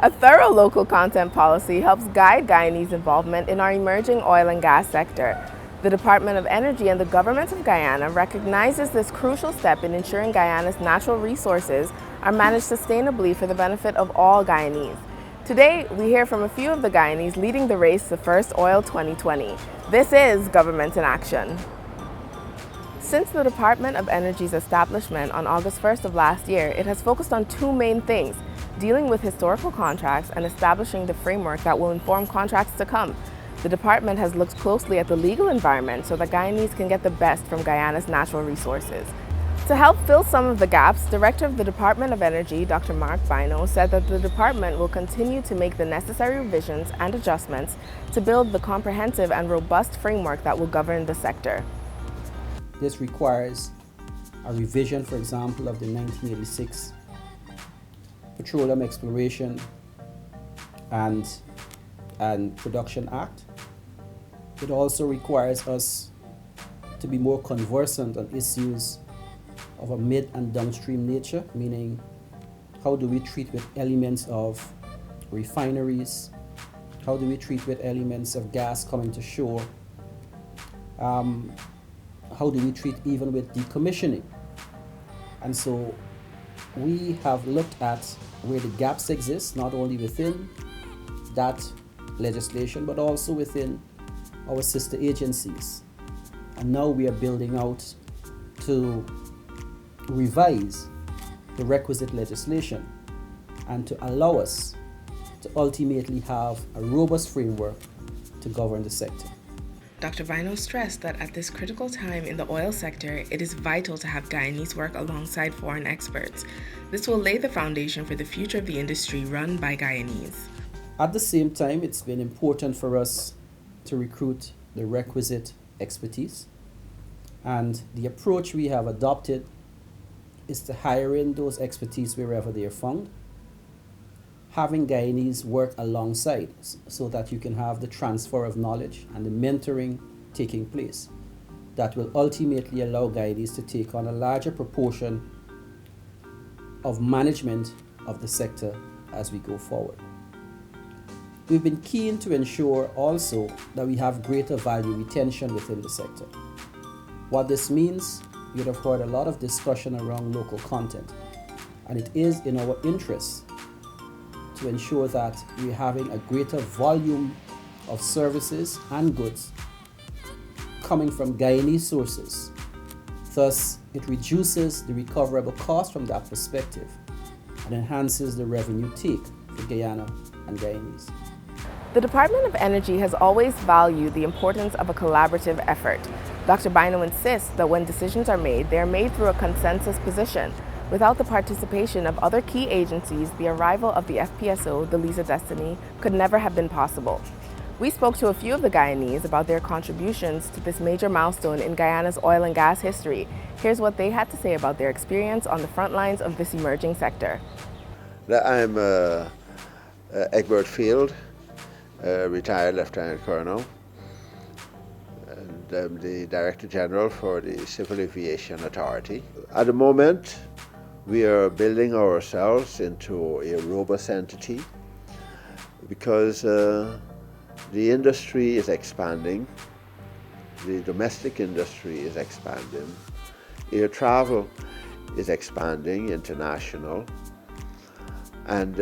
A thorough local content policy helps guide Guyanese involvement in our emerging oil and gas sector. The Department of Energy and the Government of Guyana recognizes this crucial step in ensuring Guyana's natural resources are managed sustainably for the benefit of all Guyanese. Today, we hear from a few of the Guyanese leading the race to First Oil 2020. This is Government in Action. Since the Department of Energy's establishment on August 1st of last year, it has focused on two main things: dealing with historical contracts and establishing the framework that will inform contracts to come. The department has looked closely at the legal environment so that Guyanese can get the best from Guyana's natural resources. To help fill some of the gaps, Director of the Department of Energy, Dr. Mark Bino, said that the department will continue to make the necessary revisions and adjustments to build the comprehensive and robust framework that will govern the sector. This requires a revision, for example, of the 1986 Petroleum Exploration and Production Act. It also requires us to be more conversant on issues of a mid and downstream nature, meaning how do we treat with elements of refineries, how do we treat with elements of gas coming to shore, how do we treat even with decommissioning. And so we have looked at where the gaps exist, not only within that legislation, but also within our sister agencies. And now we are building out to revise the requisite legislation and to allow us to ultimately have a robust framework to govern the sector. Dr. Bino stressed that at this critical time in the oil sector, it is vital to have Guyanese work alongside foreign experts. This will lay the foundation for the future of the industry run by Guyanese. At the same time, it's been important for us to recruit the requisite expertise. And the approach we have adopted is to hire in those expertise wherever they are found, having Guyanese work alongside so that you can have the transfer of knowledge and the mentoring taking place that will ultimately allow Guyanese to take on a larger proportion of management of the sector as we go forward. We've been keen to ensure also that we have greater value retention within the sector. What this means, you'd have heard a lot of discussion around local content, and it is in our interest to ensure that we're having a greater volume of services and goods coming from Guyanese sources. Thus, it reduces the recoverable cost from that perspective and enhances the revenue take for Guyana and Guyanese. The Department of Energy has always valued the importance of a collaborative effort. Dr. Bino insists that when decisions are made, they are made through a consensus position. Without the participation of other key agencies, the arrival of the FPSO, the Liza Destiny, could never have been possible. We spoke to a few of the Guyanese about their contributions to this major milestone in Guyana's oil and gas history. Here's what they had to say about their experience on the front lines of this emerging sector. I'm Egbert Field, retired Lieutenant Colonel, and I'm the Director General for the Civil Aviation Authority. At the moment, we are building ourselves into a robust entity because the industry is expanding, the domestic industry is expanding, air travel is expanding, international, and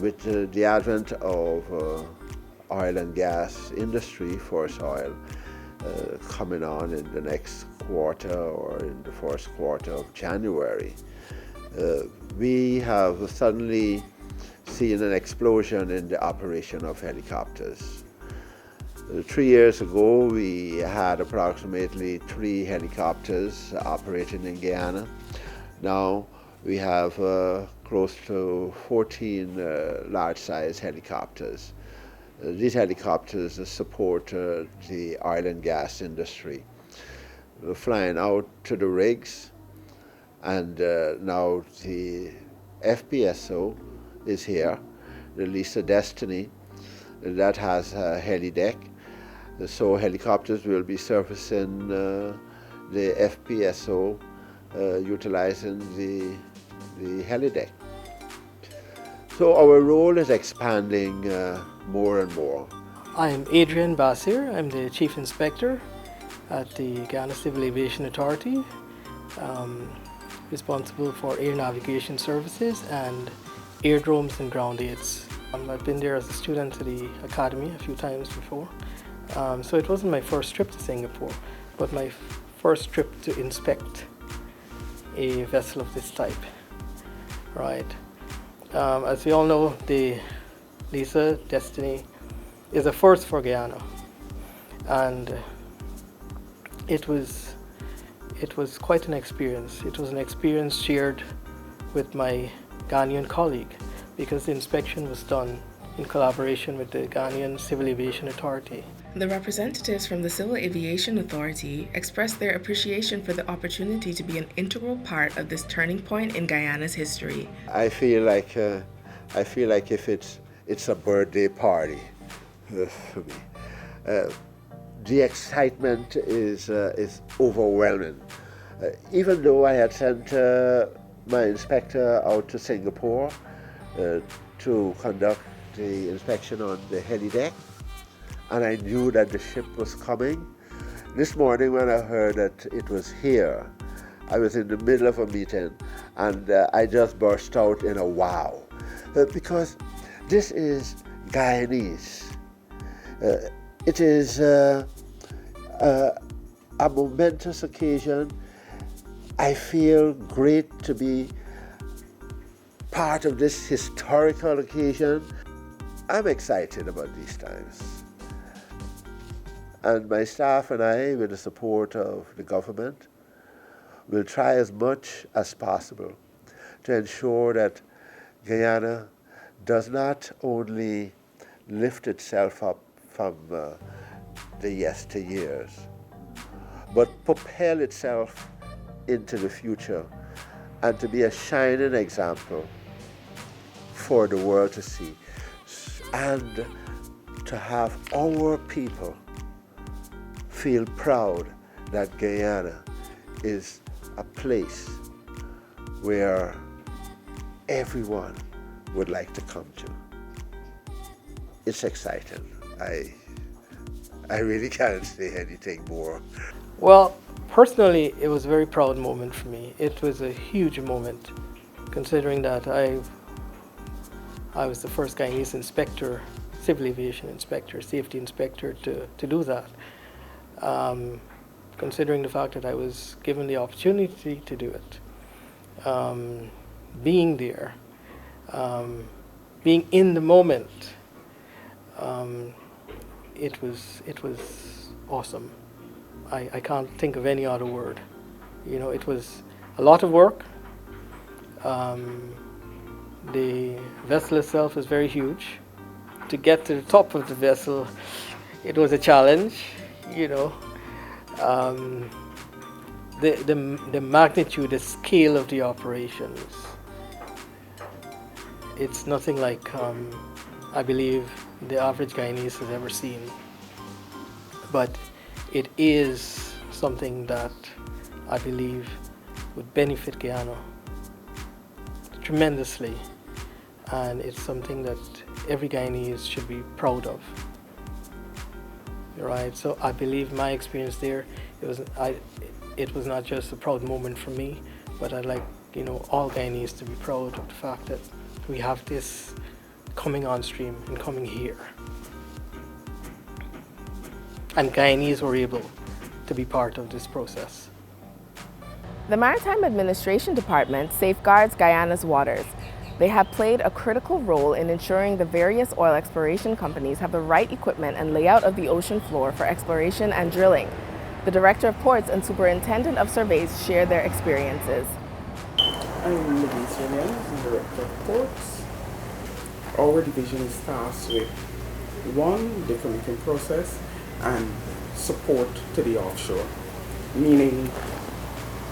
with the advent of oil and gas industry, First Oil, coming on in the next quarter or in the first quarter of January, we have suddenly seen an explosion in the operation of helicopters. 3 years ago, we had approximately 3 helicopters operating in Guyana. Now we have close to 14 large-size helicopters. These helicopters support the oil and gas industry. We're flying out to the rigs, and now the FPSO is here, the Liza Destiny, that has a heli deck. So helicopters will be surfacing the FPSO utilizing the heli deck. So our role is expanding more and more. I'm Adrian Basir. I'm the Chief Inspector at the Guyana Civil Aviation Authority, responsible for air navigation services and airdromes and ground aids. I've been there as a student to the academy a few times before, so it wasn't my first trip to Singapore, but my first trip to inspect a vessel of this type. Right. As we all know, the Liza Destiny is a first for Guyana, and it was quite an experience. It was an experience shared with my Ghanaian colleague, because the inspection was done in collaboration with the Ghanaian Civil Aviation Authority. The representatives from the Civil Aviation Authority expressed their appreciation for the opportunity to be an integral part of this turning point in Guyana's history. I feel like if it's a birthday party for me. The excitement is overwhelming. Even though I had sent my inspector out to Singapore to conduct the inspection on the heli deck, and I knew that the ship was coming. This morning when I heard that it was here, I was in the middle of a meeting and I just burst out in a wow. Because this is Guyanese. It is a momentous occasion. I feel great to be part of this historical occasion. I'm excited about these times. And my staff and I, with the support of the government, will try as much as possible to ensure that Guyana does not only lift itself up from the yesteryears, but propel itself into the future and to be a shining example for the world to see, and to have our people feel proud that Guyana is a place where everyone would like to come to. It's exciting. I really can't say anything more. Well, personally, it was a very proud moment for me. It was a huge moment, considering that I was the first Guyanese inspector, civil aviation inspector, safety inspector to do that. Considering the fact that I was given the opportunity to do it, being there, being in the moment, it was awesome. I can't think of any other word. You know, it was a lot of work. The vessel itself is very huge. To get to the top of the vessel, it was a challenge, you know. The magnitude, the scale of the operations, it's nothing like I believe the average Guyanese has ever seen. But it is something that I believe would benefit Guyana tremendously, and it's something that every Guyanese should be proud of. Right, so I believe my experience there, it was not just a proud moment for me, but I'd like, you know, all Guyanese to be proud of the fact that we have this coming on stream and coming here. And Guyanese were able to be part of this process. The Maritime Administration Department safeguards Guyana's waters. They have played a critical role in ensuring the various oil exploration companies have the right equipment and layout of the ocean floor for exploration and drilling. The Director of Ports and Superintendent of Surveys share their experiences. I'm Liza Destiny, Director of Ports. Our division is tasked with 1, the permitting process and support to the offshore, meaning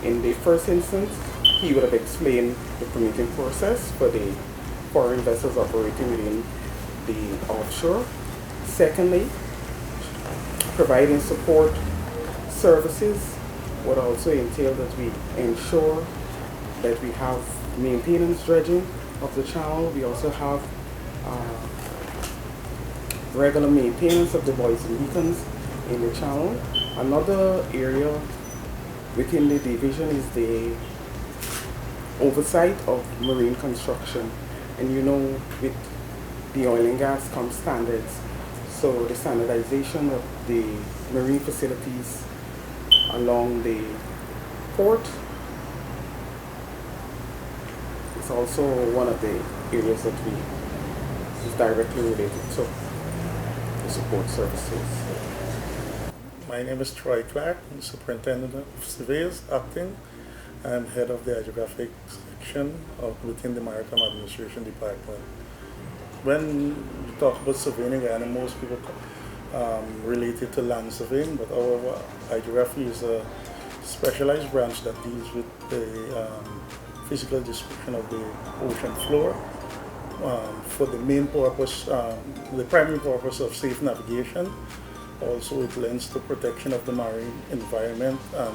in the first instance, he would have explained the permitting process for the foreign vessels operating within the offshore. Secondly, providing support services would also entail that we ensure that we have maintenance dredging of the channel. We also have regular maintenance of the buoys and beacons in the channel. Another area within the division is the oversight of marine construction. And you know, with the oil and gas comes standards. So the standardization of the marine facilities along the port is also one of the areas that is directly related to the support services. My name is Troy Clark, I'm the Superintendent of Surveyors, acting. I'm head of the hydrographic section within the Maritime Administration Department. When you talk about surveying in Guyana, most people relate it to land surveying, but our hydrography is a specialized branch that deals with the physical description of the ocean floor for the main purpose, the primary purpose of safe navigation. Also, it lends to protection of the marine environment and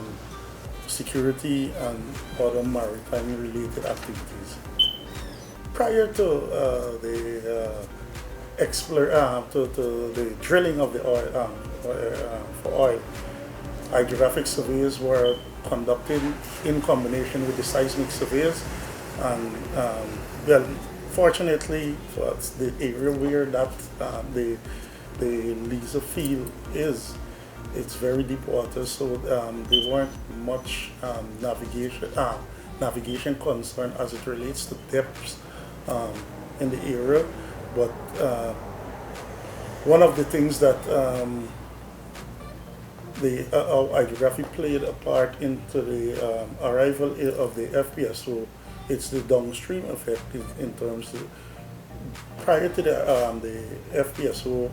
security and other maritime related activities. Prior to the drilling of the oil for oil, hydrographic surveys were conducted in combination with the seismic surveys, and well, fortunately for us, the area where that the Liza field is, it's very deep water, so there weren't much navigation concern as it relates to depths in the area. But one of the things that our hydrography played a part into the arrival of the FPSO, it's the downstream effect in terms of prior to the FPSO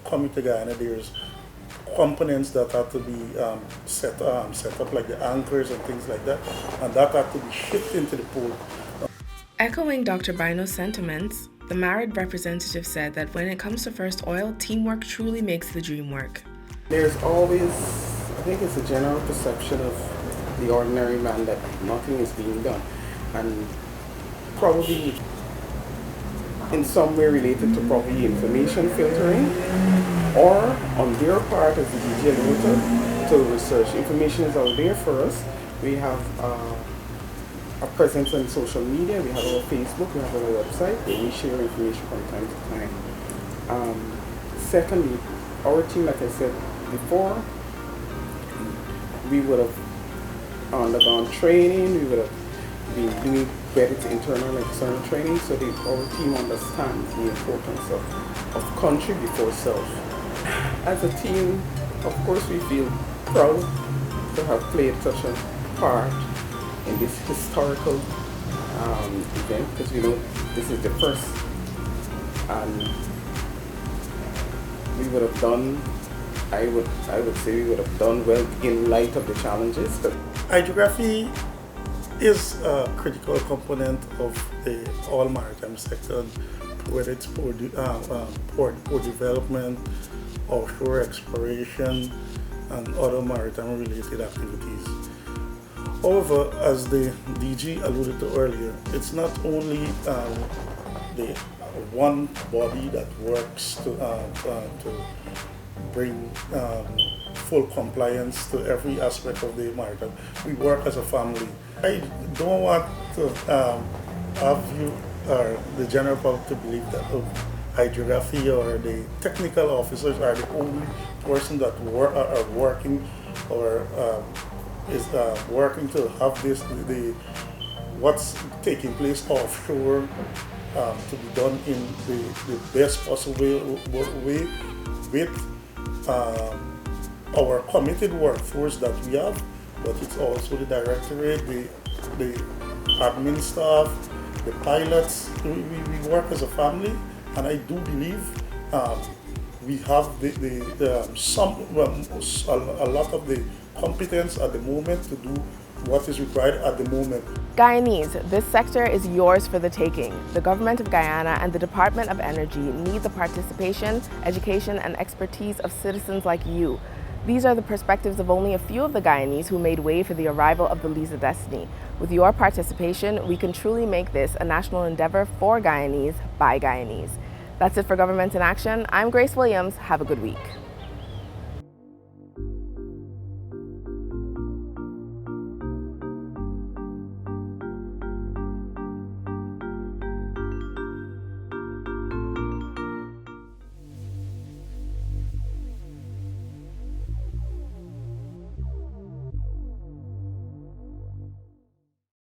coming to Guyana, there's components that had to be set up, like the anchors and things like that, and that had to be shipped into the port. Echoing Dr. Bino's sentiments, the MARID representative said that when it comes to first oil, teamwork truly makes the dream work. There's always, I think it's a general perception of the ordinary man that nothing is being done, and probably in some way related to probably information filtering, or on their part as the DG alluded to research. Information is out there for us. We have a presence on social media, we have our Facebook, we have our website, where we share information from time to time. Secondly, our team, like I said before, we would have undergone training, we would have been doing whether it's internal and external training, so our team understands the importance of country before self. As a team, of course, we feel proud to have played such a part in this historical event, because we know this is the first, and we would have done, I would say we would have done well in light of the challenges. But hydrography is a critical component of the all maritime sector, whether it's port development, offshore exploration, and other maritime related activities. However, as the DG alluded to earlier, it's not only the one body that works to bring full compliance to every aspect of the maritime. We work as a family. I don't want to have you or the general public to believe that hydrography or the technical officers are the only person that are working or is working to have what's taking place offshore to be done in the best possible way with our committed workforce that we have, but it's also the directorate, the admin staff, the pilots. We work as a family, and I do believe we have a lot of the competence at the moment to do what is required at the moment. Guyanese, this sector is yours for the taking. The Government of Guyana and the Department of Energy need the participation, education, and expertise of citizens like you. These are the perspectives of only a few of the Guyanese who made way for the arrival of the Liza Destiny. With your participation, we can truly make this a national endeavor for Guyanese by Guyanese. That's it for Government in Action. I'm Grace Williams. Have a good week.